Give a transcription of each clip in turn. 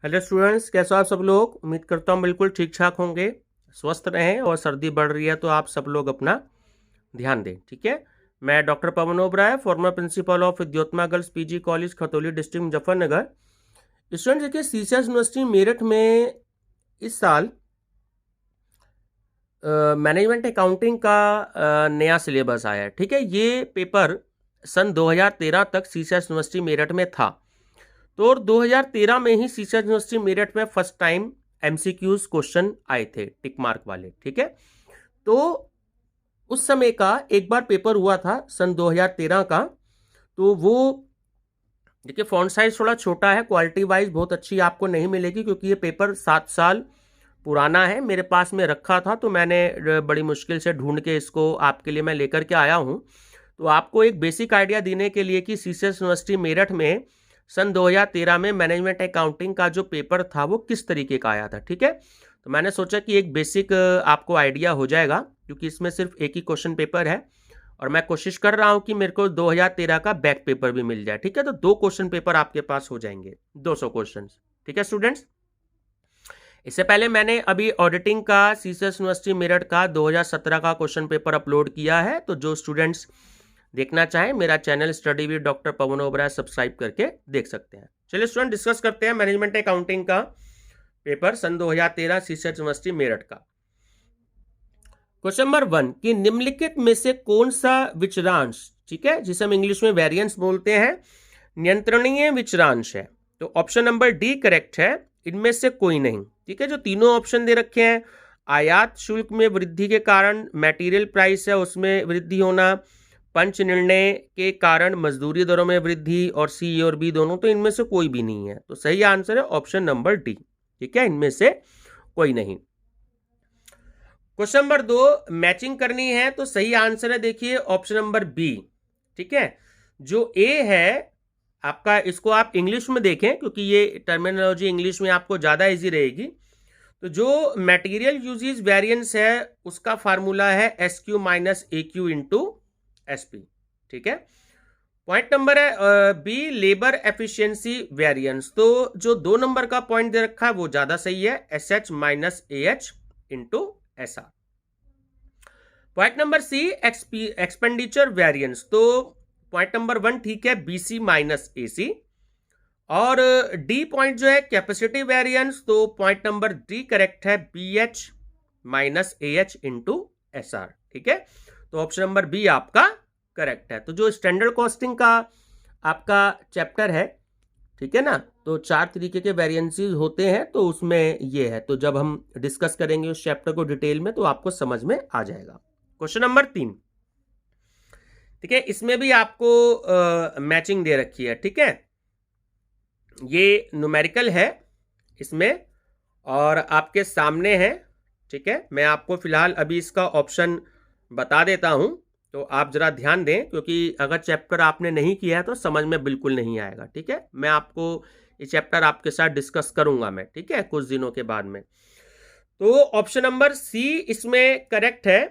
Hello students, कैसे हो आप सब लोग। उम्मीद करता हूँ बिल्कुल ठीक ठाक होंगे, स्वस्थ रहें। और सर्दी बढ़ रही है तो आप सब लोग अपना ध्यान दें, ठीक है। मैं doctor Pawan Oberoi, former principal of Vidyottama girls PG college, Khatauli district, Muzaffarnagar. Students देखिए, सीसीएस यूनिवर्सिटी मेरठ में इस साल मैनेजमेंट अकाउंटिंग का नया सिलेबस आया है, ठीक है। ये पेपर सन 2013 तक सीसीएस यूनिवर्सिटी मेरठ में था। तो और 2013 में ही सीसीएस यूनिवर्सिटी मेरठ में फर्स्ट टाइम एमसीक्यूज क्वेश्चन आए थे टिक मार्क वाले, ठीक है। तो उस समय का एक बार पेपर हुआ था सन 2013 का। तो वो देखिए, फॉन्ट साइज थोड़ा छोटा है, क्वालिटी वाइज बहुत अच्छी आपको नहीं मिलेगी, क्योंकि ये पेपर 7 साल पुराना है। मेरे पास में रखा था तो मैंने बड़ी मुश्किल से ढूंढ के इसको आपके लिए मैं लेकर के आया हूँ। तो आपको एक बेसिक आइडिया देने के लिए कि सीसीएस यूनिवर्सिटी मेरठ में सन 2013 में मैनेजमेंट अकाउंटिंग का जो पेपर था वो किस तरीके का आया था, ठीक है। तो मैंने सोचा कि एक बेसिक आपको आइडिया हो जाएगा, क्योंकि इसमें सिर्फ एक ही क्वेश्चन पेपर है और मैं कोशिश कर रहा हूं कि मेरे को 2013 का बैक पेपर भी मिल जाए, ठीक है। तो 2 क्वेश्चन पेपर आपके पास हो जाएंगे, 200 क्वेश्चन, ठीक है स्टूडेंट्स। इससे पहले मैंने अभी ऑडिटिंग का सीसीएस यूनिवर्सिटी मेरठ का 2017 का क्वेश्चन पेपर अपलोड किया है। तो जो स्टूडेंट्स देखना चाहें, मेरा channel study with doctor Pawan Oberoi subscribe करके देख सकते हैं। चलिए स्टूडेंट, डिस्कस करते हैं मैनेजमेंट अकाउंटिंग का पेपर सन 2013 सीसीएस यूनिवर्सिटी मेरठ का। क्वेश्चन नंबर 1 कि निम्नलिखित में से कौन सा विचरांश, ठीक है, जिसे हम इंग्लिश में वेरिएंस बोलते हैं, नियंत्रणीय विचरांश है। तो ऑप्शन नंबर डी करेक्ट है, इनमें से कोई नहीं, ठीक है। जो तीनों ऑप्शन दे रखे हैं, आयात शुल्क में वृद्धि के कारण मटेरियल प्राइस है उसमें वृद्धि होना, पंच निर्णय के कारण मजदूरी दरों में वृद्धि, और सी और बी दोनों, तो इनमें से कोई भी नहीं है। तो सही आंसर है ऑप्शन नंबर डी, ठीक है, इनमें से कोई नहीं। क्वेश्चन नंबर 2 मैचिंग करनी है, तो सही आंसर है देखिए ऑप्शन नंबर बी, ठीक है। जो ए है आपका, इसको आप इंग्लिश में देखें क्योंकि ये टर्मिनोलॉजी इंग्लिश में आपको ज्यादा इजी रहेगी। तो जो मटेरियल यूजेज वेरिएंस है उसका फार्मूला है एस क्यू माइनस ए क्यू इंटू एस पी, ठीक है। पॉइंट नंबर है बी लेबर एफिशिएंसी वेरिएंस। तो जो 2 नंबर का पॉइंट दे रखा है वो ज्यादा सही है, S H minus A H into S R. Point number C expenditure variance. तो पॉइंट नंबर 1 ठीक है, बीसी माइनस एसी। और डी पॉइंट जो है कैपेसिटी वेरिएंस, तो पॉइंट नंबर डी करेक्ट है, B H minus A H into S R, ठीक है। तो ऑप्शन नंबर बी आपका करेक्ट है। तो जो स्टैंडर्ड कॉस्टिंग का आपका चैप्टर है, ठीक है ना, तो 4 तरीके के वेरिएंसेस होते हैं, तो उसमें ये है। तो जब हम डिस्कस करेंगे उस चैप्टर को डिटेल में तो आपको समझ में आ जाएगा। क्वेश्चन नंबर 3, ठीक है, इसमें भी आपको मैचिंग दे रखी है, ठीक है। ये न्यूमेरिकल है इसमें और आपके सामने है, ठीक है। मैं आपको फिलहाल अभी इसका ऑप्शन बता देता हूं, तो आप जरा ध्यान दें, क्योंकि अगर चैप्टर आपने नहीं किया है तो समझ में बिल्कुल नहीं आएगा, ठीक है। मैं आपको ये चैप्टर आपके साथ डिस्कस करूंगा मैं, ठीक है, कुछ दिनों के बाद में। तो ऑप्शन नंबर सी इसमें करेक्ट है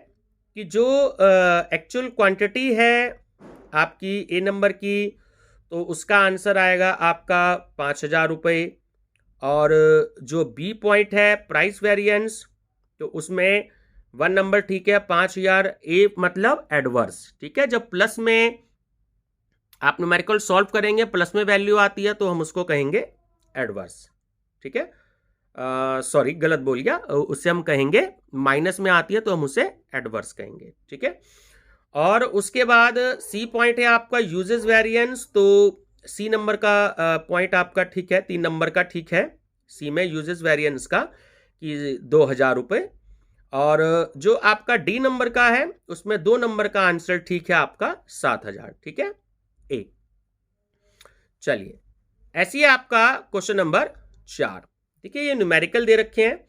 कि जो एक्चुअल क्वांटिटी है आपकी ए नंबर की, तो उसका आंसर आएगा आपका 5,000 रुपये। और जो बी पॉइंट है प्राइस वेरिएंस, तो उसमें 1 नंबर ठीक है, 5,000। ए मतलब एडवर्स, ठीक है। जब प्लस में आप न्यूमेरिकल सॉल्व करेंगे, प्लस में वैल्यू आती है तो हम उसको कहेंगे एडवर्स, ठीक है। सॉरी, गलत बोल गया, उससे हम कहेंगे माइनस में आती है तो हम उसे एडवर्स कहेंगे, ठीक है। और उसके बाद सी पॉइंट है आपका यूजेस वेरिएंस। तो सी नंबर का पॉइंट आपका ठीक है, 3 नंबर का ठीक है, सी में यूजेस वेरिएंस का कि 2,000 रुपये। और जो आपका डी नंबर का है उसमें 2 नंबर का आंसर ठीक है आपका 7,000, ठीक है, ए। चलिए, ऐसी है आपका क्वेश्चन नंबर 4, ठीक है। ये न्यूमेरिकल दे रखे हैं,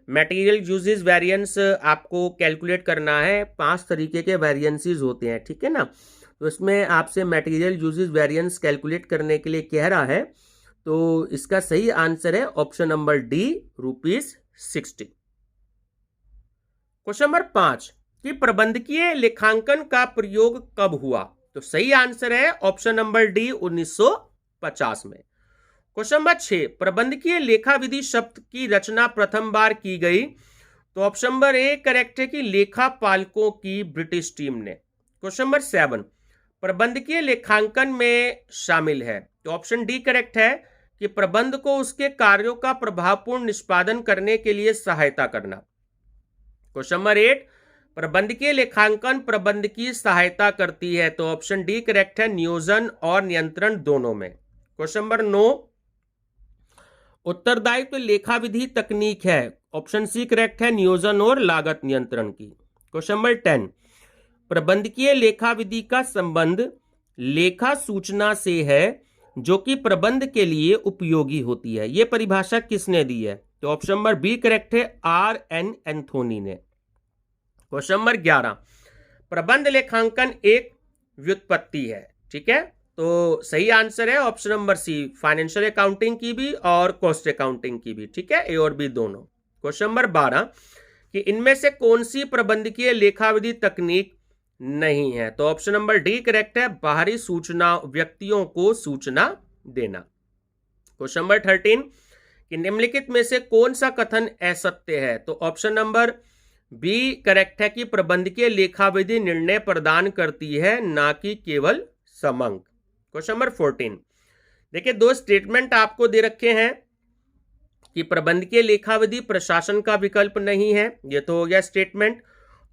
मटेरियल यूजेस वेरिएंस आपको कैलकुलेट करना है। 5 तरीके के वेरिएंसेस होते हैं, ठीक है ना। तो इसमें आपसे मटेरियल यूजेस वेरिएंस कैलकुलेट करने के लिए कह रहा है, तो इसका सही आंसर है option number D, ₹60। Question number 5 कि प्रबंधकीय लेखांकन का प्रयोग कब हुआ। तो सही आंसर है ऑप्शन नंबर डी, 1950 में। क्वेश्चन नंबर 6, प्रबंधकीय लेखा विधि शब्द की रचना प्रथम बार की गई। तो ऑप्शन नंबर ए करेक्ट है कि लेखापालकों की ब्रिटिश टीम ने। क्वेश्चन नंबर 7, प्रबंधकीय लेखांकन में शामिल है। तो ऑप्शन डी करेक्ट है कि प्रबंध को उसके कार्यों का प्रभावपूर्ण निष्पादन करने के लिए सहायता करना। क्वेश्चन नंबर 8, प्रबंधकीय लेखांकन प्रबंध की सहायता करती है। तो ऑप्शन डी करेक्ट है, नियोजन और नियंत्रण दोनों में। क्वेश्चन नंबर 9, उत्तरदायित्व लेखा विधि तकनीक है। ऑप्शन सी करेक्ट है, नियोजन और लागत नियंत्रण की। क्वेश्चन नंबर 10, प्रबंधकीय लेखा विधि का संबंध लेखा सूचना से है जो कि प्रबंध के लिए उपयोगी होती है। यह परिभाषा किसने दी है? तो ऑप्शन नंबर बी करेक्ट है, R.N. एंथोनी ने। क्वेश्चन नंबर 11, प्रबंध लेखांकन एक व्युत्पत्ति है। ठीक है, तो सही आंसर है option number C, financial accounting की भी और कॉस्ट अकाउंटिंग की भी। ठीक है, ए और बी दोनों। क्वेश्चन नंबर 12, कि इनमें से कौन सी प्रबंधकीय लेखा विधि तकनीक नहीं है? तो ऑप्शन नंबर डी करेक्ट है, बाहरी सूचना, व्यक्तियों को सूचना देना। क्वेश्चन नंबर 13, कि निम्नलिखित में से कौन सा कथन असत्य है? तो ऑप्शन नंबर बी करेक्ट है कि प्रबंधकीय लेखा विधि निर्णय प्रदान करती है, ना कि केवल समंक। क्वेश्चन नंबर 14, देखिए दो स्टेटमेंट आपको दे रखे हैं कि प्रबंधकीय लेखा विधि प्रशासन का विकल्प नहीं है। ये तो हो गया स्टेटमेंट,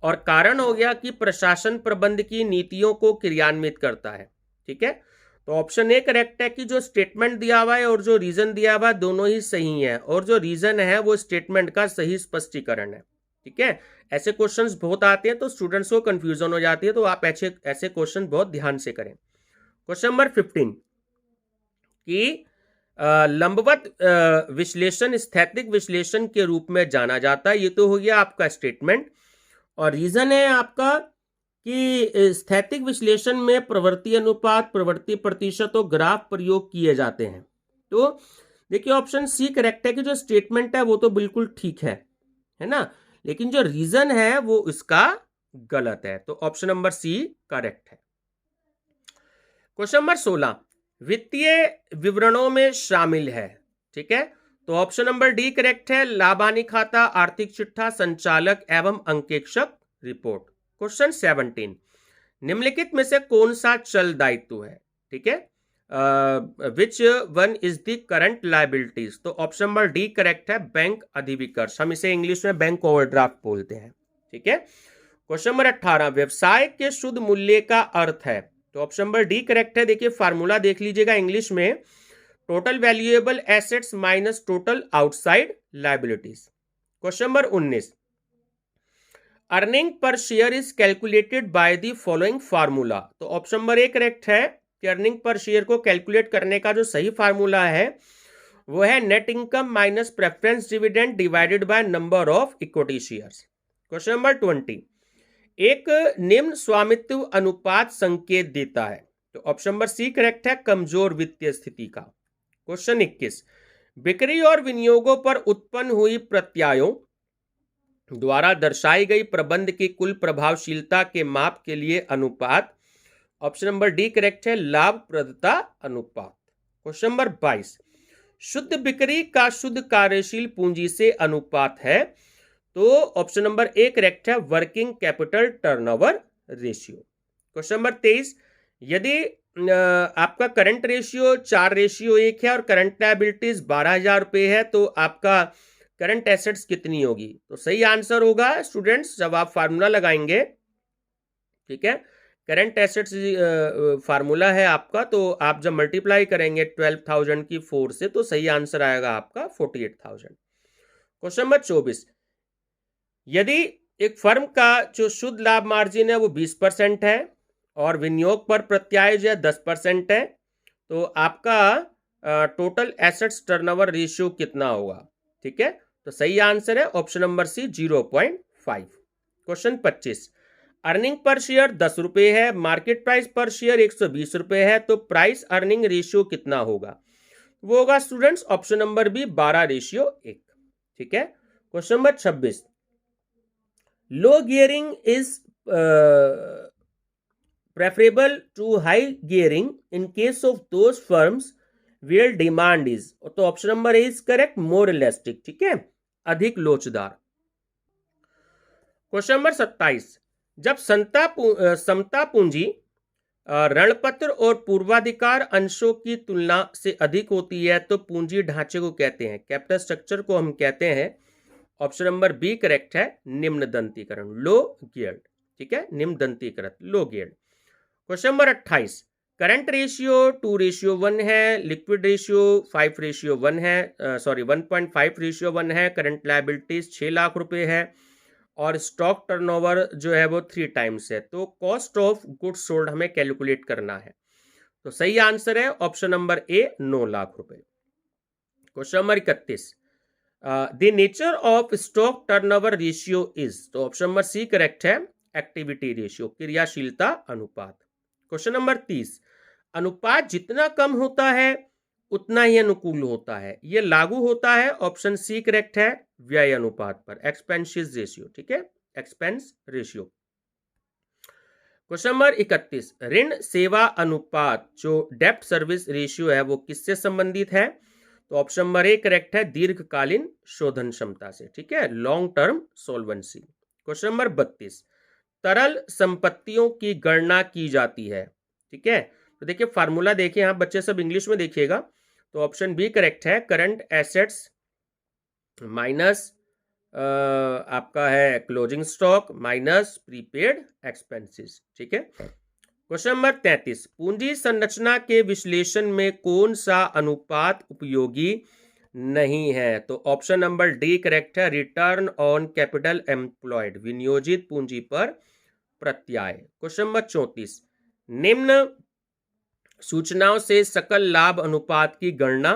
और कारण हो गया कि प्रशासन प्रबंध की नीतियों को क्रियान्वित करता है। ठीक है, तो ऑप्शन ए करेक्ट है कि जो स्टेटमेंट दिया हुआ है और जो रीजन दिया हुआ है दोनों ही सही है, और जो रीजन है वो स्टेटमेंट का सही स्पष्टीकरण है। ठीक है, ऐसे क्वेश्चंस बहुत आते हैं तो स्टूडेंट्स को कंफ्यूजन हो जाती है, तो आप ऐसे क्वेश्चन बहुत ध्यान से करें। क्वेश्चन नंबर 15, कि लंबवत विश्लेषण स्थैतिक विश्लेषण के रूप में जाना जाता है। ये तो हो गया आपका स्टेटमेंट, और रीजन है आपका कि स्थैतिक विश्लेषण में प्रवृत्ति अनुपात, प्रवृत्ति प्रतिशत और ग्राफ प्रयोग किए जाते हैं। तो देखिए ऑप्शन सी करेक्ट है कि जो स्टेटमेंट है वो तो बिल्कुल ठीक है ना, लेकिन जो रीजन है वो इसका गलत है। तो ऑप्शन नंबर सी करेक्ट है। क्वेश्चन नंबर 16, वित्तीय विवरणों में शामिल है। ठीक है, तो ऑप्शन नंबर डी करेक्ट है, लाभ हानि खाता, आर्थिक चिट्ठा, संचालक एवं अंकेक्षक रिपोर्ट। क्वेश्चन 17, निम्नलिखित में से कौन सा चल दायित्व है? ठीक है, which one is the current liabilities? तो ऑप्शन नंबर डी करेक्ट है, बैंक अधिविकर्ष। हम इसे इंग्लिश में बैंक ओवरड्राफ्ट बोलते हैं। ठीक है, क्वेश्चन नंबर 18, व्यवसाय के शुद्ध मूल्य का अर्थ है। तो ऑप्शन नंबर डी करेक्ट है। देखिए फार्मूला देख लीजिएगा इंग्लिश में, total valuable assets minus total outside liabilities. Question number 19, earning पर share is calculated by the following formula. तो ऑप्शन नंबर ए करेक्ट है कि अर्निंग पर शेयर को कैलकुलेट करने का जो सही फार्मूला है वो है net income minus preference dividend divided by number of equity shares. Question number 20, एक निम्न स्वामित्व अनुपात संकेत देता है। तो ऑप्शन नंबर सी करेक्ट है, कमजोर वित्तीय स्थिति का। क्वेश्चन 21, बिक्री और विनियोगों पर उत्पन्न हुई प्रत्यायों द्वारा दर्शाई गई प्रबंध की कुल प्रभावशीलता के माप के लिए अनुपात। ऑप्शन नंबर डी करेक्ट है, लाभप्रदता अनुपात। क्वेश्चन नंबर 22, शुद्ध बिक्री का शुद्ध कार्यशील पूंजी से अनुपात है। तो ऑप्शन नंबर ए करेक्ट है, working capital turnover ratio. Question number 23, यदि आपका करंट रेशियो 4:1 है और करंट लायबिलिटीज 12,000 रुपए है तो आपका करंट एसेट्स कितनी होगी? तो सही आंसर होगा स्टूडेंट्स जब आप फार्मूला लगाएंगे। ठीक है, करंट एसेट्स फार्मूला है आपका, तो आप जब मल्टीप्लाई करेंगे 12,000 की 4 से तो सही आंसर आएगा आपका 48,000। क्वेश्चन नंबर 24, यदि एक फर्म का जो शुद्ध लाभ मार्जिन है वो 20% है और विनियोग पर प्रत्याय जो है 10% है, तो आपका टोटल एसेट्स टर्नओवर रेशियो कितना होगा? ठीक है, तो सही आंसर है option number C 0.5। Question 25, earning पर शेयर 10 रुपए है, मार्केट प्राइस पर शेयर 120 रुपए है, तो प्राइस अर्निंग रेशियो कितना होगा? वो होगा स्टूडेंट्स ऑप्शन नंबर बी 12:1। ठीक है, question number 26, low gearing is preferable to high gearing in case of those firms where demand is, तो option number A is correct, more elastic, ठीक है, अधिक लोचदार। क्वेश्चन नंबर 27, जब समता पूंजी ऋणपत्र और पूर्वाधिकार अंशों की तुलना से अधिक होती है तो पूंजी ढांचे को कहते हैं, कैपिटल स्ट्रक्चर को हम कहते हैं, ऑप्शन नंबर बी करेक्ट है, निम्न दंतीकरण, लो गियर्ड, ठीक है, निम्न दंतीकृत, low geared. Question number 28, current ratio 2:1 है, लिक्विड रेशियो 5:1 है, 1.5:1 है, करंट लायबिलिटीज 6 लाख रुपए है और स्टॉक टर्नओवर जो है वो 3 टाइम्स है। तो कॉस्ट ऑफ गुड्स सोल्ड हमें कैलकुलेट करना है, तो सही आंसर है ऑप्शन नंबर ए, 9 लाख रुपए। Question number 31, the nature of stock turnover ratio is, तो ऑप्शन नंबर सी करेक्ट है, एक्टिविटी रेशियो, क्रियाशीलता अनुपात। क्वेश्चन नंबर 30, अनुपात जितना कम होता है उतना ही अनुकूल होता है, यह लागू होता है, ऑप्शन सी करेक्ट है, व्यय अनुपात पर, एक्सपेंसेस रेशियो, ठीक है, एक्सपेंस रेशियो। क्वेश्चन नंबर 31, ऋण सेवा अनुपात जो डेब्ट सर्विस रेशियो है वो किससे संबंधित है, तो ऑप्शन नंबर ए करेक्ट है, दीर्घकालीन शोधन क्षमता से, ठीक है, लॉन्ग टर्म सोल्वेंसी। क्वेश्चन नंबर 32, तरल संपत्तियों की गणना की जाती है, ठीक है, तो देखिए फार्मूला देखिए, यहाँ बच्चे सब इंग्लिश में देखिएगा, तो ऑप्शन बी करेक्ट है, करंट एसेट्स माइनस आपका है closing stock minus prepaid expenses, ठीक है। क्वेश्चन नंबर 33, पूंजी संरचना के विश्लेषण में कौन सा अनुपात उपयोगी नहीं है, तो ऑप्शन नंबर डी करेक्ट है, रिटर्न ऑन कैपिटल एम्प्लॉयड, विनियोजित पूंजी पर प्रत्याय। क्वेश्चन नंबर 34, निम्न सूचनाओं से सकल लाभ अनुपात की गणना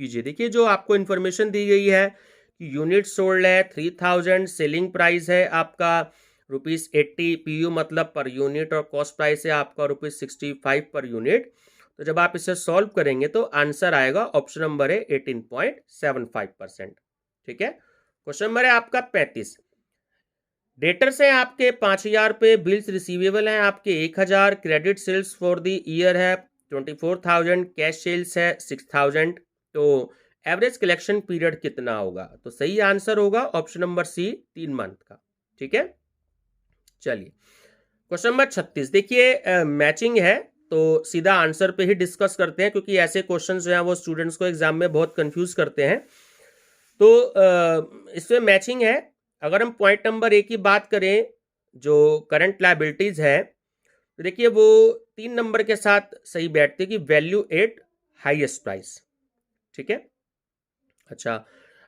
कीजिए। देखिए जो आपको इंफॉर्मेशन दी गई है कि यूनिट सोल्ड है 3000, सेलिंग प्राइस है आपका ₹80, पीयू मतलब पर यूनिट, और कॉस्ट प्राइस है आपका ₹65 पर यूनिट। तो जब आप इसे सॉल्व करेंगे तो आंसर आएगा ऑप्शन नंबर है 18.75%, ठीक है। क्वेश्चन नंबर है आपका 35, डेटर्स है आपके 5000 रुपये, बिल्स रिसीवेबल है आपके 1000, credit sales for the year है 24,000, कैश सेल्स है 6,000, तो एवरेज कलेक्शन पीरियड कितना होगा, तो सही आंसर होगा ऑप्शन नंबर सी, 3 मंथ का, ठीक है। चलिए क्वेश्चन नंबर 36, देखिए मैचिंग है तो सीधा आंसर पे ही डिस्कस करते हैं, क्योंकि ऐसे क्वेश्चन जो हैं वो स्टूडेंट्स को एग्जाम में बहुत कंफ्यूज करते हैं। तो इसमें मैचिंग है। अगर हम पॉइंट नंबर ए की बात करें जो करंट लायबिलिटीज है, तो देखिए वो 3 नंबर के साथ सही बैठते कि वैल्यू एट हाईएस्ट प्राइस, ठीक है। अच्छा,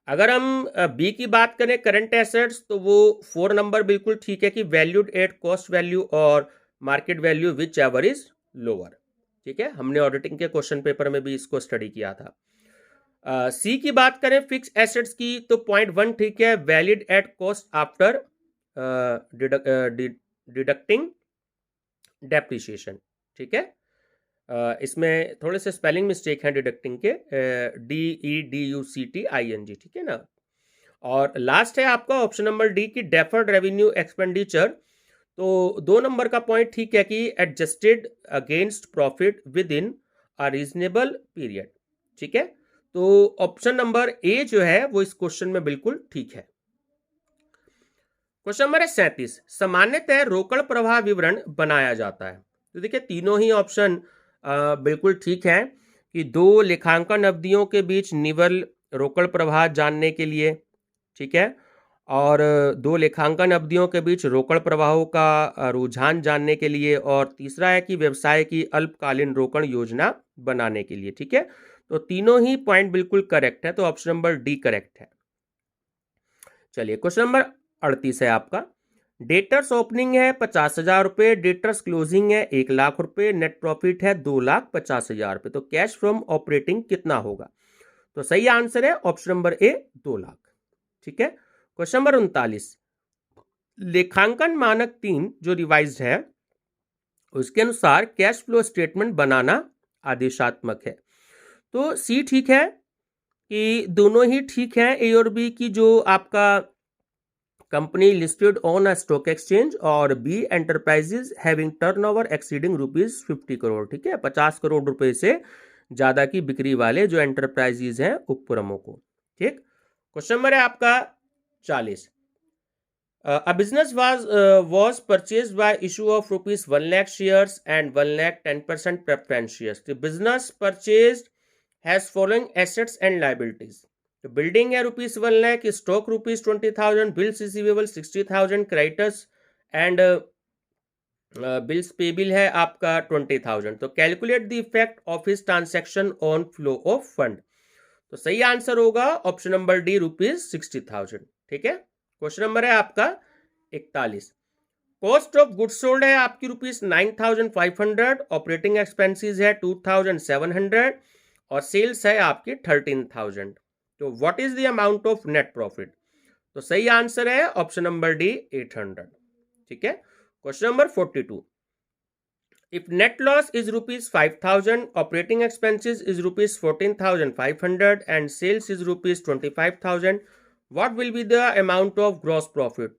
अगर हम बी की बात करें करंट एसेट्स, तो वो 4 नंबर बिल्कुल ठीक है कि वैल्यूड एट कॉस्ट वैल्यू और market value which ever is lower, ठीक है, हमने ऑडिटिंग के क्वेश्चन पेपर में भी इसको स्टडी किया था। सी की बात करें फिक्स एसेट्स की, तो पॉइंट 1 ठीक है, valid at cost after deducting depreciation, ठीक है। इसमें थोड़े से स्पेलिंग मिस्टेक हैं डिडक्टिंग के, DEDUCTING, ठीक है ना। और लास्ट है आपका ऑप्शन नंबर डी की डेफर्ड रेवेन्यू एक्सपेंडिचर, तो 2 नंबर का पॉइंट ठीक है कि adjusted against profit with in a reasonable period, ठीक है। तो ऑप्शन नंबर ए जो है वो इस क्वेश्चन में बिल्कुल ठीक है। क्वेश्चन नंबर 37, सामान्यतः रोकड़ प्रवाह विवरण बनाया जाता है, तो देखिए तीनों ही ऑप्शन बिल्कुल ठीक है कि 2 लेखांकन अवधियों के बीच निवल रोकड़ प्रवाह जानने के लिए, ठीक है, और 2 लेखांकन अवधियों के बीच रोकड़ प्रवाहों का रुझान जानने के लिए, और तीसरा है कि व्यवसाय की अल्पकालीन रोकड़ योजना बनाने के लिए, ठीक है। तो तीनों ही पॉइंट बिल्कुल करेक्ट है, तो ऑप्शन नंबर डी करेक्ट है। चलिए क्वेश्चन नंबर 38 है आपका, डेटर्स ओपनिंग है 50,000 रुपये, डेटर्स क्लोजिंग है 1 लाख रुपये, नेट प्रॉफिट है 2,50,000 रुपये, तो कैश फ्रॉम ऑपरेटिंग कितना होगा, तो सही आंसर है ऑप्शन नंबर ए 2 लाख, ठीक है। क्वेश्चन नंबर 39, लेखांकन मानक 3 जो रिवाइज्ड है उसके अनुसार कैश फ्लो स्टेटमेंट बनाना आदेशात्मक है, तो सी ठीक है कि दोनों ही ठीक है, ए और बी की जो आपका company listed on a stock exchange, और B enterprises having turnover exceeding ₹50 crore, ठीक है, 50 करोड़ रुपए से ज़्यादा की बिक्री वाले जो एंटरप्राइजेज हैं उपक्रमों को। ठीक, क्वेश्चन नंबर है आपका 40। A business was purchased by issue of rupees 1 lakh shares and 1 lakh 10% preference shares. The business purchased has following assets and liabilities. The building है rupees 1 lakh, stock rupees 20,000, bills receivable 60,000, creditors and bills payable है आपका 20,000. तो calculate the effect of his transaction on flow of fund. तो सही answer होगा option number D rupees 60,000. ठीक है, question number है आपका 41। कॉस्ट ऑफ गुड्स सोल्ड है आपकी रुपीज 9,500, ऑपरेटिंग एक्सपेंसेस है 2,700 और सेल्स है आपकी 13,000. तो what is the amount of net profit? तो सही आंसर है ऑप्शन नंबर डी 800. ठीक है, question number 42। If net loss is rupees 5,000, operating expenses is rupees 14,500 and sales is rupees 25,000, what will be the amount of gross profit?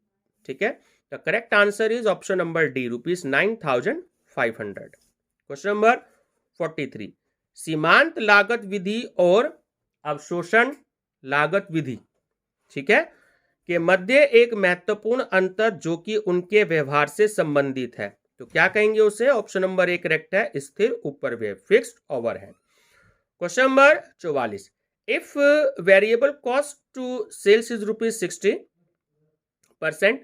ठीक है, the correct answer is option number D, rupees 9,500. Question number 43। सीमांत लागत विधि और अवशोषण लागत विधि, ठीक है, के मध्य एक महत्वपूर्ण अंतर जो कि उनके व्यवहार से संबंधित है, तो क्या कहेंगे उसे? ऑप्शन नंबर ए करेक्ट है, स्थिर उपरिव्यय, fixed overhead. Question number 44। If variable cost to sales is rupees 60%,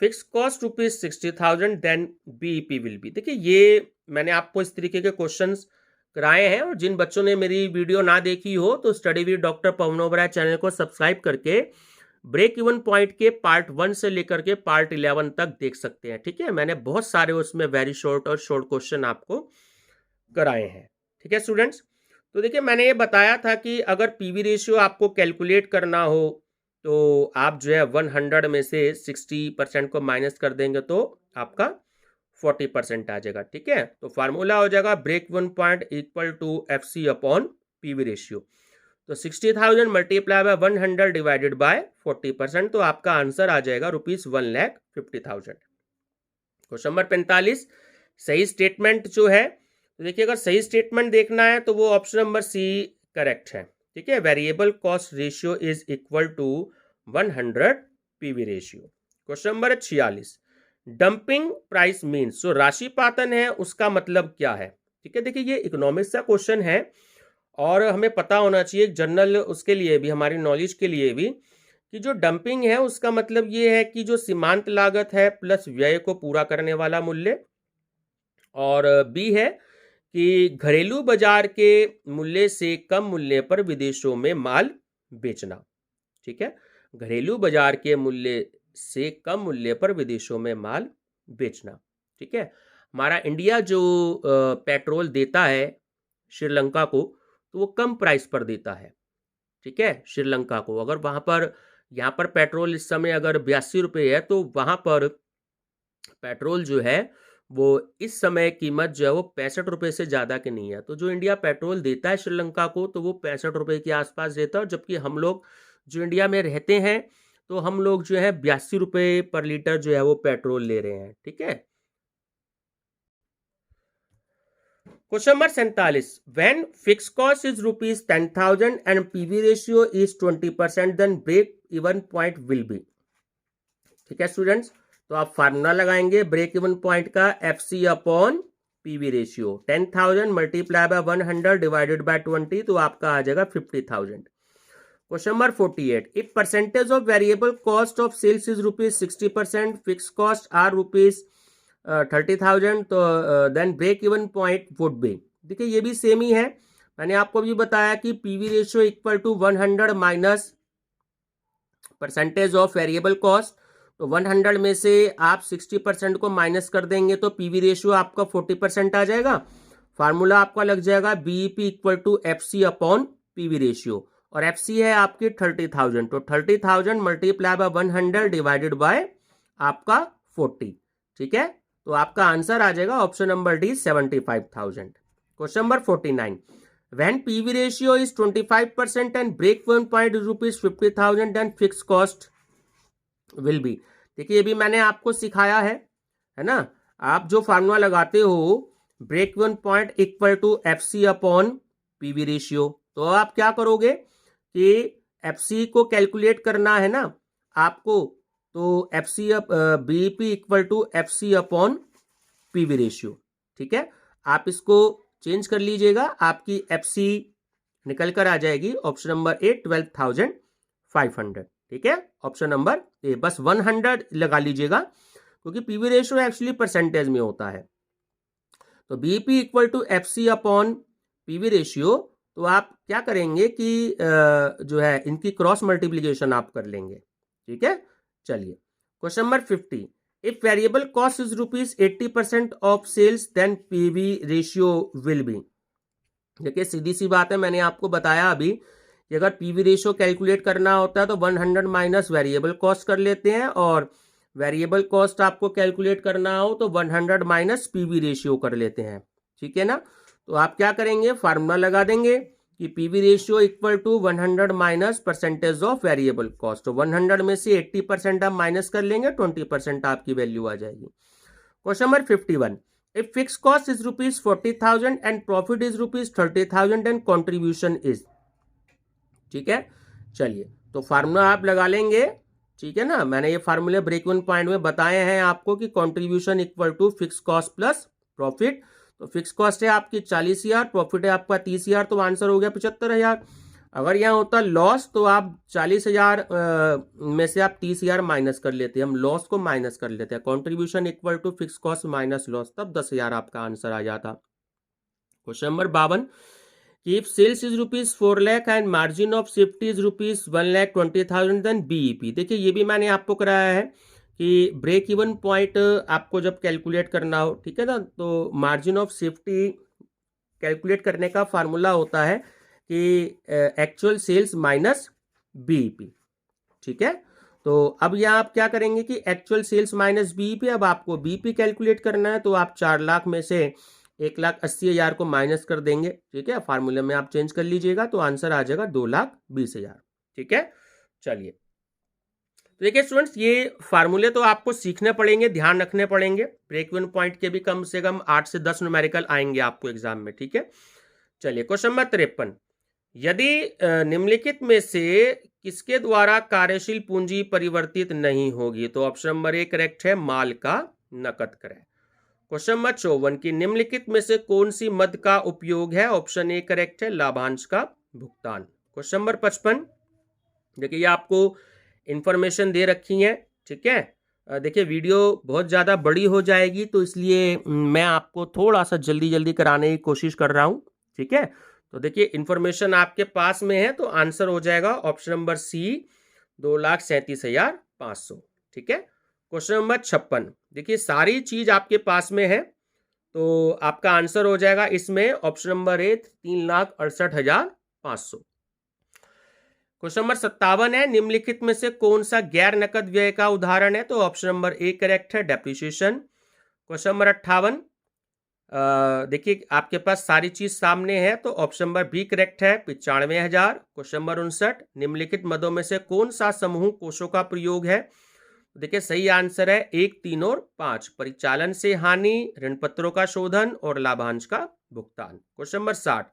fix cost rupees 60,000, then BEP will be. देखिए ये मैंने आपको इस तरीके के क्वेश्चंस कराए हैं और जिन बच्चों ने मेरी वीडियो ना देखी हो तो study with doctor Pawan Oberoi channel को सब्सक्राइब करके ब्रेक इवन पॉइंट के पार्ट 1 से लेकर के पार्ट 11 तक देख सकते हैं. ठीक है, मैंने बहुत सारे उसमें वेरी शॉर्ट और शॉर्ट क्वेश्चन आपको कराए हैं. ठीक है स्टूडेंट्स, तो देखिए मैंने ये बताया था कि अगर पीवी रेशियो आपको कैलकुलेट करना हो तो आप जो है 100 में से 60% को माइनस कर देंगे तो आपका 40% आ जाएगा. ठीक है, तो फार्मूला हो जाएगा break even point equal to FC upon PV ratio. तो 60,000 मल्टीप्लाई बाय 100 डिवाइडेड बाय 40%, तो आपका आंसर आ जाएगा रुपीज 1,50,000. Question number 45। सही स्टेटमेंट जो है, तो देखिए अगर सही स्टेटमेंट देखना है तो वो ऑप्शन नंबर सी करेक्ट है. ठीक है, variable cost ratio is equal to 100 PV ratio. Question number 46। Dumping price means, जो राशिपातन है उसका मतलब क्या है? ठीक है, देखिए ये इकोनॉमिक्स का क्वेश्चन है और हमें पता होना चाहिए जनरल उसके लिए भी, हमारी नॉलेज के लिए भी, कि जो डंपिंग है उसका मतलब ये है कि जो सीमांत लागत है प्लस व्यय को पूरा करने वाला मूल्य, और बी है कि घरेलू बाजार के मूल्य से कम मूल्य पर विदेशों में माल बेचना. ठीक है, घरेलू बाजार के मूल्य से कम मूल्य पर विदेशों में माल बेचना. ठीक है, हमारा इंडिया जो पेट्रोल देता है श्रीलंका को तो वो कम प्राइस पर देता है. ठीक है, श्रीलंका को अगर वहां पर, यहाँ पर पेट्रोल इस समय अगर 82 रुपये है तो वहां पर पेट्रोल जो है वो इस समय कीमत जो है वो 65 रुपये से ज़्यादा की नहीं है. तो जो इंडिया पेट्रोल देता है श्रीलंका को तो वो 65 रुपये के आसपास देता है, जबकि हम लोग जो इंडिया में रहते हैं तो हम लोग जो है 82 रुपये पर लीटर जो है वो पेट्रोल ले रहे हैं. ठीक है, question number 47। When fix cost is rupees 10,000 and PV ratio is 20%, then break even point will be. ठीक है स्टूडेंट्स, तो आप फार्मूला लगाएंगे ब्रेक इवन पॉइंट का, F C upon PV ratio. 10,000 multiply by 100 divided by 20, तो आपका आ जाएगा 50,000. Question number 48। If percentage of variable cost of sales is rupees 60%, fix cost are rupees 30,000, तो then break even point would be. देखिए ये भी same ही है, मैंने आपको भी बताया कि PV ratio equal to 100 minus percentage of variable cost. तो 100 में से आप 60% को माइनस कर देंगे तो पीवी रेशियो आपका 40% आ जाएगा. फार्मूला आपका लग जाएगा BEP equal to F C upon PV ratio, और एफ सी है आपकी 30,000, तो 30,000 मल्टीप्लाई बाय 100 डिवाइडेड बाय आपका 40. ठीक है, तो आपका आंसर आ जाएगा option number D 75,000. Question number 49। When PV ratio is 25% and break even point is rupees 50,000, then fix cost will be. देखिए ये भी मैंने आपको सिखाया है ना. आप जो फार्मूला लगाते हो break even point equal to F C upon PV ratio. तो आप क्या करोगे कि एफसी को कैलकुलेट करना है ना आपको, तो FC BEP equal to FC upon PV ratio. ठीक है, आप इसको चेंज कर लीजिएगा, आपकी एफसी निकल कर आ जाएगी ऑप्शन नंबर ए 12,500। ठीक है, ऑप्शन नंबर ए, बस 100 लगा लीजिएगा क्योंकि पीवी रेशियो एक्चुअली परसेंटेज में होता है। तो BEP equal to FC upon PV ratio, तो आप क्या करेंगे कि जो है इनकी क्रॉस मल्टीप्लीकेशन आप कर लेंगे। ठीक है, चलिए question number 50, if variable cost is ₹80% of sales then PV ratio will be. देखिए सीधी सी बात है, मैंने आपको बताया अभी कि अगर पीवी रेशियो कैलकुलेट करना होता है तो 100 माइनस वेरिएबल कॉस्ट कर लेते हैं, और वेरिएबल कॉस्ट आपको कैलकुलेट करना हो तो 100 माइनस पीवी रेशियो कर लेते हैं। ठीक है ना, तो आप क्या करेंगे, फार्मूला लगा देंगे कि PV ratio equal to 100 minus percentage of variable cost. तो 100 में से 80% आप माइनस कर लेंगे, 20% आपकी वैल्यू आ जाएगी। Question number 51, if fixed cost is ₹40,000 and profit is ₹30,000 and contribution is। ठीक है, चलिए तो फार्मूला आप लगा लेंगे। ठीक है ना, मैंने ये फार्मूले ब्रेक इवन पॉइंट में बताए हैं आपको कि contribution equal to fix cost plus profit. तो फिक्स कॉस्ट है आपकी 40,000, प्रॉफिट है आपका 30,000, तो आंसर हो गया 75,000। अगर यहाँ होता लॉस तो आप 40,000 में से आप 30,000 माइनस कर लेते हैं, हम लॉस को माइनस कर लेते हैं। Contribution equal to fix cost minus loss, तब 10,000 आपका आंसर आ जाता। Question number 52, if sales is ₹4 lakh and margin of safety is ₹1,20,000 then BEP. देखिए ये भी मैंने आपको कराया है कि ब्रेक इवन पॉइंट आपको जब कैलकुलेट करना हो, ठीक है ना, तो मार्जिन ऑफ सेफ्टी कैलकुलेट करने का फार्मूला होता है कि एक्चुअल सेल्स माइनस बीईपी। ठीक है, तो अब यहाँ आप क्या करेंगे कि एक्चुअल सेल्स माइनस बीईपी, अब आपको बीईपी कैलकुलेट करना है तो आप 4 लाख में से 1,80,000 को माइनस कर देंगे। ठीक है, फार्मूले में आप चेंज कर लीजिएगा तो आंसर आ जाएगा 2,20,000। ठीक है, चलिए तो देखिए स्टूडेंट्स, ये फार्मूले तो आपको सीखने पड़ेंगे, ध्यान रखने पड़ेंगे। ब्रेक इवन पॉइंट के भी कम से कम 8 से 10 न्यूमेरिकल आएंगे आपको एग्जाम में। ठीक है, चलिए क्वेश्चन नंबर 53, यदि निम्नलिखित में से किसके द्वारा कार्यशील पूंजी परिवर्तित नहीं होगी, तो ऑप्शन नंबर ए करेक्ट है, माल का नकद क्रय। क्वेश्चन नंबर 54, की निम्नलिखित में से कौन सी मद का उपयोग है, ऑप्शन ए करेक्ट है, लाभांश का भुगतान। क्वेश्चन नंबर 55, देखिए ये आपको इंफॉर्मेशन दे रखी है। ठीक है, देखिए वीडियो बहुत ज़्यादा बड़ी हो जाएगी तो इसलिए मैं आपको थोड़ा सा जल्दी जल्दी कराने की कोशिश कर रहा हूँ। ठीक है, तो देखिए इंफॉर्मेशन आपके पास में है तो आंसर हो जाएगा ऑप्शन नंबर सी 2,37,500। ठीक है, क्वेश्चन नंबर 56, देखिए सारी चीज आपके पास में है तो आपका आंसर हो जाएगा इसमें ऑप्शन नंबर ए 3,68,500। क्वेश्चन नंबर 57 है, निम्नलिखित में से कौन सा गैर नकद व्यय का उदाहरण है, तो ऑप्शन नंबर ए करेक्ट है, डेप्रिसिएशन। क्वेश्चन नंबर 58, देखिए आपके पास सारी चीज सामने है तो ऑप्शन नंबर बी करेक्ट है, 95,000। क्वेश्चन नंबर 59, निम्नलिखित मदों में से कौन सा समूह कोषों का प्रयोग है, देखिए सही आंसर है 1, 3 और 5, परिचालन से हानि, ऋण पत्रों का शोधन और लाभांश का भुगतान। क्वेश्चन नंबर 60,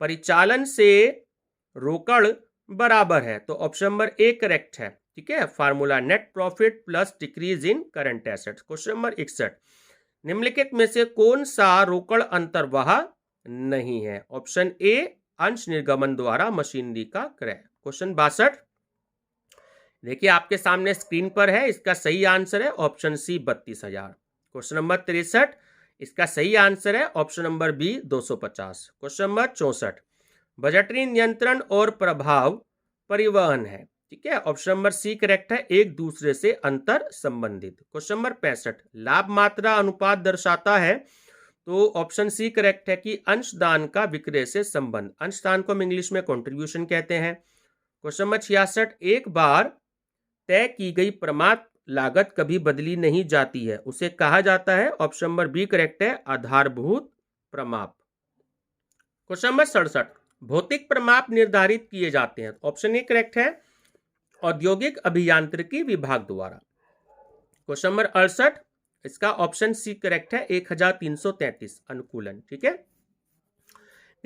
परिचालन से रोकड़ बराबर है, तो ऑप्शन नंबर ए करेक्ट है। ठीक है, formula net profit plus decrease in current assets. Question number 61, निम्नलिखित में से कौन सा रोकड़ अंतर्वाह नहीं है, ऑप्शन ए अंश निर्गमन द्वारा मशीनरी का क्रय। क्वेश्चन 62, देखिए आपके सामने स्क्रीन पर है, इसका सही आंसर है ऑप्शन सी 32,000। क्वेश्चन नंबर 63, इसका सही आंसर है option number B 250। Question number 64, budgetary नियंत्रण और प्रभाव परिवहन है। ठीक है, ऑप्शन नंबर सी करेक्ट है, एक दूसरे से अंतर संबंधित। क्वेश्चन नंबर 65, लाभ मात्रा अनुपात दर्शाता है, तो ऑप्शन सी करेक्ट है कि अंशदान का विक्रय से संबंध। अंशदान को हम इंग्लिश में कंट्रीब्यूशन कहते हैं। क्वेश्चन नंबर 66, एक बार तय की गई प्रमाद लागत कभी बदली नहीं जाती है, उसे कहा जाता है, ऑप्शन नंबर बी करेक्ट है, आधारभूत प्रमाप। क्वेश्चन नंबर 67, भौतिक प्रमाप निर्धारित किए जाते हैं, ऑप्शन ए करेक्ट है, औद्योगिक अभियांत्रिकी विभाग द्वारा। क्वेश्चन नंबर 68, इसका ऑप्शन सी करेक्ट है, 1,333 अनुकूलन। ठीक है,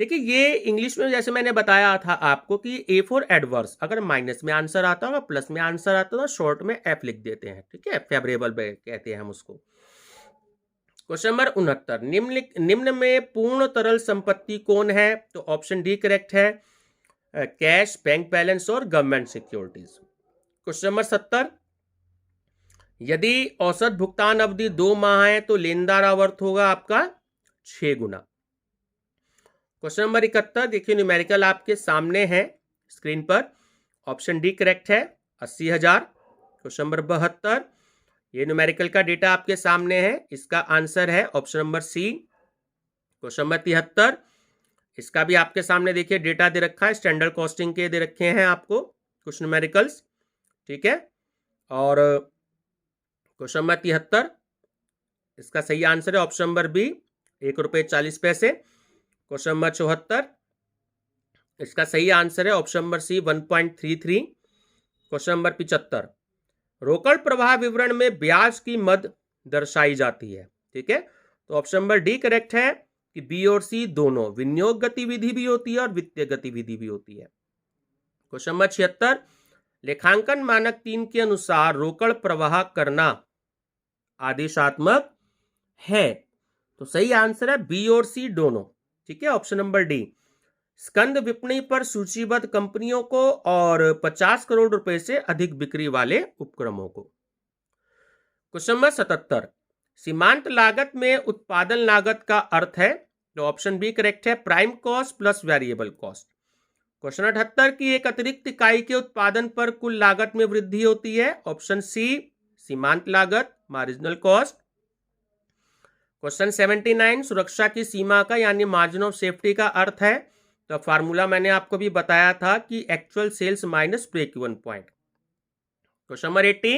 देखिए ये इंग्लिश में जैसे मैंने बताया था आपको कि ए फॉर एडवर्स, अगर माइनस में आंसर आता होगा, प्लस में आंसर आता होगा, शॉर्ट में एफ लिख देते हैं, ठीक है, फेवरेबल कहते हैं हम उसको। क्वेश्चन नंबर 69, निम्न में पूर्ण तरल संपत्ति कौन है? तो ऑप्शन डी करेक्ट है, कैश, बैंक बैलेंस और गवर्नमेंट सिक्योरिटीज। क्वेश्चन नंबर 70, यदि औसत भुगतान अवधि 2 माह है तो लेनदार आवर्त होगा आपका 6 गुना। क्वेश्चन नंबर 71, देखिए न्यूमेरिकल आपके सामने है स्क्रीन पर, ऑप्शन डी करेक्ट है 80,000। क्वेश्चन नंबर 72, ये न्यूमेरिकल का डेटा आपके सामने है, इसका आंसर है option number C. Question number 73, इसका भी आपके सामने देखिए डेटा दे रखा है, स्टैंडर्ड कॉस्टिंग के दे रखे हैं आपको कुछ न्यूमेरिकल्स, ठीक है। और क्वेश्चन नंबर 73, इसका सही आंसर है option number B, ₹1.40। Question number 74, इसका सही आंसर है option number C 1.33। Question number 75, रोकड़ प्रवाह विवरण में ब्याज की मद दर्शाई जाती है, ठीक है। तो ऑप्शन नंबर डी करेक्ट है कि बी और सी दोनों, विनियोग गतिविधि भी होती है और वित्तीय गतिविधि भी होती है। क्वेश्चन नंबर 76, लेखांकन मानक 3 के अनुसार रोकड़ प्रवाह करना आदेशात्मक है, तो सही आंसर है बी और सी दोनों, ठीक है, ऑप्शन नंबर डी। स्कंद विपणि पर सूचीबद्ध कंपनियों को और 50 करोड़ रुपए से अधिक बिक्री वाले उपक्रमों को। क्वेश्चन नंबर 77, सीमांत लागत में उत्पादन लागत का अर्थ है, तो ऑप्शन बी करेक्ट है, prime cost plus variable cost. Question 78, की एक अतिरिक्त इकाई के उत्पादन पर कुल लागत में वृद्धि होती है, ऑप्शन सी सीमांत लागत, मार्जिनल कॉस्ट। क्वेश्चन 79, सुरक्षा की सीमा का यानी मार्जिन ऑफ सेफ्टी का अर्थ है, तो फार्मूला मैंने आपको भी बताया था कि actual sales minus break even point. Question number 80,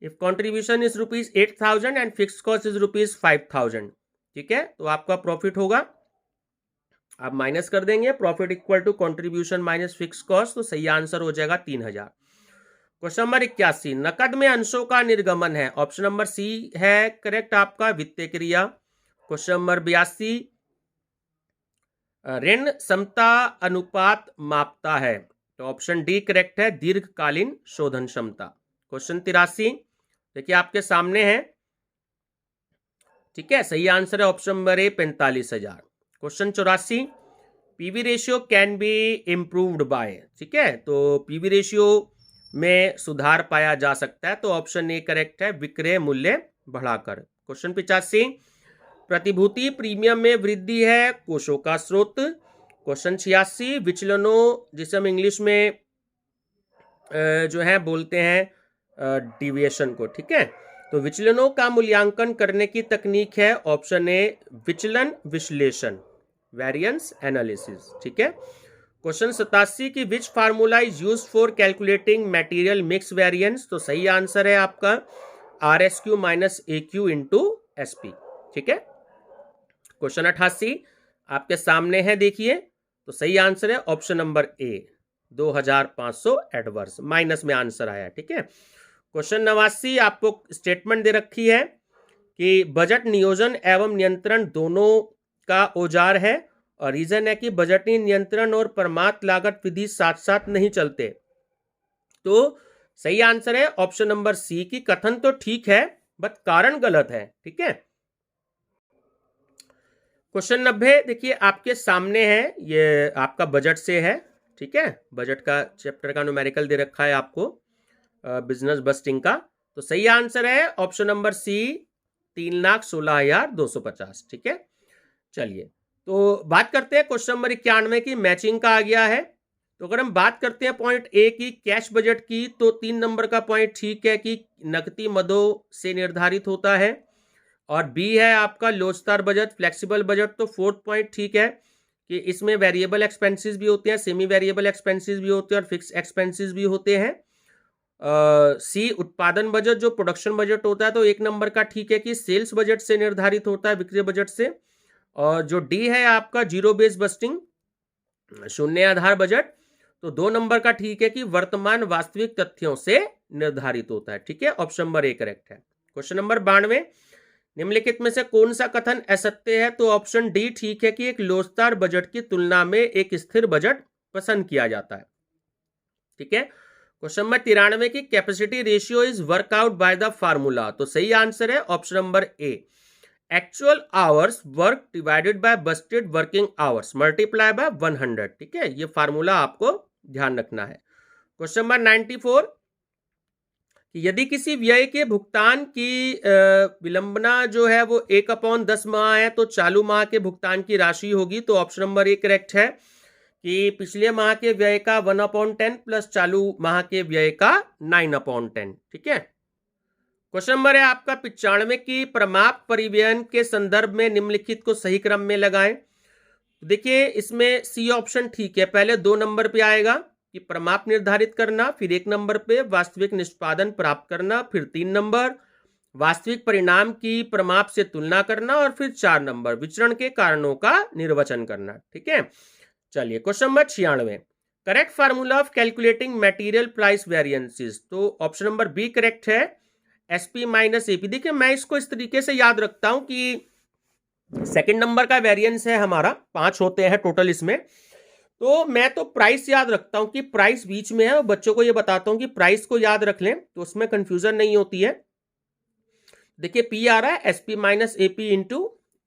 if contribution is ₹8,000 and fix cost is ₹5,000, ठीक है, तो आपका प्रॉफिट होगा, आप माइनस कर देंगे, profit equal to contribution minus fix cost, तो सही आंसर हो जाएगा 3,000। क्वेश्चन नंबर 81, नकद में अंशों का निर्गमन है, ऑप्शन नंबर सी है करेक्ट आपका, वित्तीय क्रिया। क्वेश्चन नंबर 82, ऋण समता अनुपात मापता है, तो ऑप्शन डी करेक्ट है, दीर्घकालीन शोधन क्षमता। क्वेश्चन 83, देखिए आपके सामने है, ठीक है, सही आंसर है option number A 45,000। Question 84, PV ratio can be improved by, ठीक है, तो पीवी रेशियो में सुधार पाया जा सकता है, तो ऑप्शन ए करेक्ट है, विक्रय मूल्य बढ़ाकर। क्वेश्चन 85, प्रतिभूति प्रीमियम में वृद्धि है कोषों का स्रोत। क्वेश्चन 86, विचलनों जिसे हम इंग्लिश में जो है बोलते हैं डिविएशन को, ठीक है, तो विचलनों का मूल्यांकन करने की तकनीक है ऑप्शन ए विचलन विश्लेषण, वेरिएंस एनालिसिस, ठीक है। क्वेश्चन 87, की which formula is used for calculating material mix variance, तो सही आंसर है आपका RSQ minus AQ into SP, ठीक है। क्वेश्चन 88 आपके सामने है, देखिए, तो सही आंसर है ऑप्शन नंबर ए 2,500 एडवर्स, माइनस में आंसर आया, ठीक है। क्वेश्चन 89 आपको स्टेटमेंट दे रखी है कि बजट नियोजन एवं नियंत्रण दोनों का औजार है, और रीजन है कि बजटीय नियंत्रण और परमात्म लागत विधि साथ साथ नहीं चलते, तो सही आंसर है ऑप्शन नंबर सी की कथन तो ठीक है बट कारण गलत है, ठीक है। क्वेश्चन 90 देखिए आपके सामने है, ये आपका बजट से है, ठीक है, बजट का चैप्टर का न्यूमेरिकल दे रखा है आपको बिजनेस बस्टिंग का, तो सही आंसर है ऑप्शन नंबर सी 3,16,250, ठीक है। चलिए तो बात करते हैं क्वेश्चन नंबर 91 की, मैचिंग का आ गया है, तो अगर हम बात करते हैं पॉइंट ए की कैश बजट की, तो 3 नंबर का पॉइंट ठीक है कि नकदी मदों से निर्धारित होता है, और बी है आपका लोचदार बजट, फ्लेक्सिबल बजट, तो 4th पॉइंट ठीक है कि इसमें वेरिएबल एक्सपेंसेस भी होते हैं, सेमी वेरिएबल एक्सपेंसेस भी होते हैं और फिक्स एक्सपेंसेस भी होते हैं। सी उत्पादन बजट जो प्रोडक्शन बजट होता है, तो 1 नंबर का ठीक है कि सेल्स बजट से निर्धारित होता है, विक्रय बजट से, और जो डी है आपका जीरो बेस बस्टिंग, शून्य आधार बजट, तो 2 नंबर का ठीक है कि वर्तमान वास्तविक तथ्यों से निर्धारित होता है, ठीक है, ऑप्शन नंबर ए करेक्ट है। क्वेश्चन नंबर 92, निम्नलिखित में से कौन सा कथन असत्य है? तो ऑप्शन डी ठीक है कि एक लोचदार बजट की तुलना में एक स्थिर बजट पसंद किया जाता है। ठीक है। क्वेश्चन नंबर 93 की capacity ratio is workout by the formula. तो सही आंसर है option number A, actual hours work divided by Busted working hours multiply by 100। ठीक है, ये फार्मूला आपको ध्यान रखना है। क्वेश्चन नंबर 94 कि यदि किसी व्यय के भुगतान की विलंबना जो है वो 1/10 माह है तो चालू माह के भुगतान की राशि होगी। तो ऑप्शन नंबर ए करेक्ट है कि पिछले माह के व्यय का 1/10 प्लस चालू माह के व्यय का 9/10। ठीक है। क्वेश्चन नंबर है आपका 95 की प्रमाप परिवहन के संदर्भ में निम्नलिखित को सही क्रम में लगाएं। देखिए इसमें सी ऑप्शन ठीक है, पहले 2 नंबर पे आएगा कि प्रमाप निर्धारित करना, फिर 1 नंबर पे वास्तविक निष्पादन प्राप्त करना, फिर 3 नंबर वास्तविक परिणाम की प्रमाप से तुलना करना और फिर 4 नंबर विचरण के कारणों का निर्वचन करना। ठीक है, चलिए question number 96 correct formula of calculating material price variances. तो ऑप्शन नंबर बी करेक्ट है, एसपी माइनस एपी। देखिए मैं इसको इस तरीके से याद रखता हूं कि सेकंड नंबर का वेरिएंस है हमारा, 5 होते हैं टोटल इसमें। तो मैं तो प्राइस याद रखता हूं कि प्राइस बीच में है और बच्चों को ये बताता हूं कि प्राइस को याद रख लें तो उसमें कंफ्यूजन नहीं होती है। देखिए पी आ रहा है एसपी माइनस एपी इंटू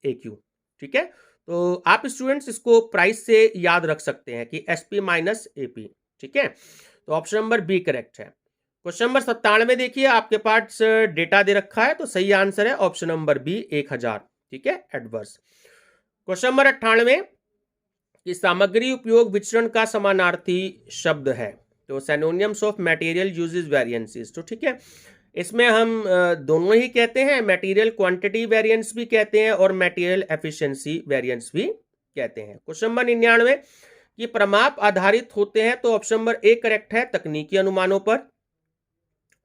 ए क्यू। ठीक है, तो आप स्टूडेंट्स इसको प्राइस से याद रख सकते हैं कि एसपी माइनस एपी। ठीक है, तो ऑप्शन नंबर बी करेक्ट है। क्वेश्चन नंबर 97 देखिए आपके पास डेटा दे रखा है, तो सही आंसर है ऑप्शन नंबर बी 1000। ठीक है, एडवर्स। क्वेश्चन नंबर 98 कि सामग्री उपयोग विचरण का समानार्थी शब्द है। तो synonyms of material usages variances. तो ठीक है, इसमें हम दोनों ही कहते हैं, मटेरियल क्वांटिटी वेरिएंस भी कहते हैं और मटेरियल एफिशिएंसी वेरिएंस भी कहते हैं। क्वेश्चन नंबर 99 कि प्रमाप आधारित होते हैं। तो ऑप्शन नंबर ए करेक्ट है, तकनीकी अनुमानों पर।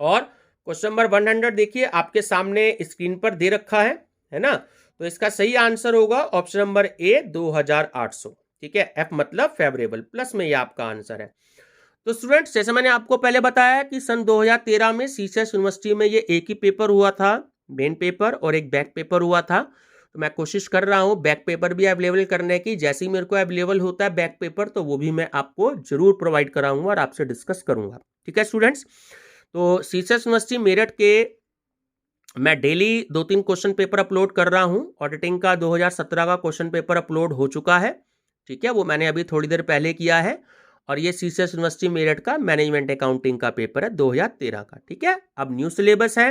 और क्वेश्चन नंबर 100 देखिए आपके सामने स्क्रीन पर दे रखा है ना। तो इसका सही आंसर होगा ऑप्शन नंबर ए 2800। ठीक है, एफ मतलब फेवरेबल, प्लस में ये आपका आंसर है। तो स्टूडेंट्स जैसे मैंने आपको पहले बताया कि सन 2013 में सीसेस यूनिवर्सिटी में ये एक ही पेपर हुआ था, मेन पेपर, और एक बैक पेपर हुआ था। तो मैं कोशिश कर रहा हूँ बैक पेपर भी अवेलेबल करने की। जैसे ही मेरे को अवेलेबल होता है बैक पेपर तो वो भी मैं आपको जरूर प्रोवाइड कराऊंगा और आपसे डिस्कस करूंगा। ठीक है स्टूडेंट्स, तो सीसेस यूनिवर्सिटी मेरठ के मैं डेली 2-3 क्वेश्चन पेपर अपलोड कर रहा हूँ। ऑडिटिंग का 2017 का क्वेश्चन पेपर अपलोड हो चुका है। ठीक है, वो मैंने अभी थोड़ी देर पहले किया है। और ये सीसेस यूनिवर्सिटी मेरठ का मैनेजमेंट अकाउंटिंग का पेपर है 2013 का। ठीक है, अब न्यू सिलेबस है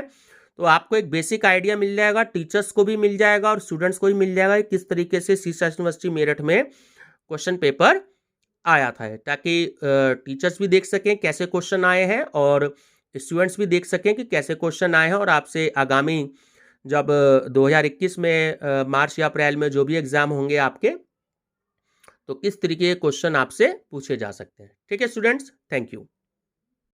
तो आपको एक बेसिक आइडिया मिल जाएगा, टीचर्स को भी मिल जाएगा और स्टूडेंट्स को भी मिल जाएगा कि किस तरीके से सीसेस यूनिवर्सिटी मेरठ में क्वेश्चन पेपर आया था, ताकि टीचर्स भी देख सकें कैसे क्वेश्चन आए हैं और स्टूडेंट्स भी देख सकें कि कैसे क्वेश्चन आए हैं और आपसे आगामी जब 2021 में मार्च या अप्रैल में जो भी एग्जाम होंगे आपके, तो किस तरीके के क्वेश्चन आपसे पूछे जा सकते हैं। ठीक है स्टूडेंट्स, थैंक यू।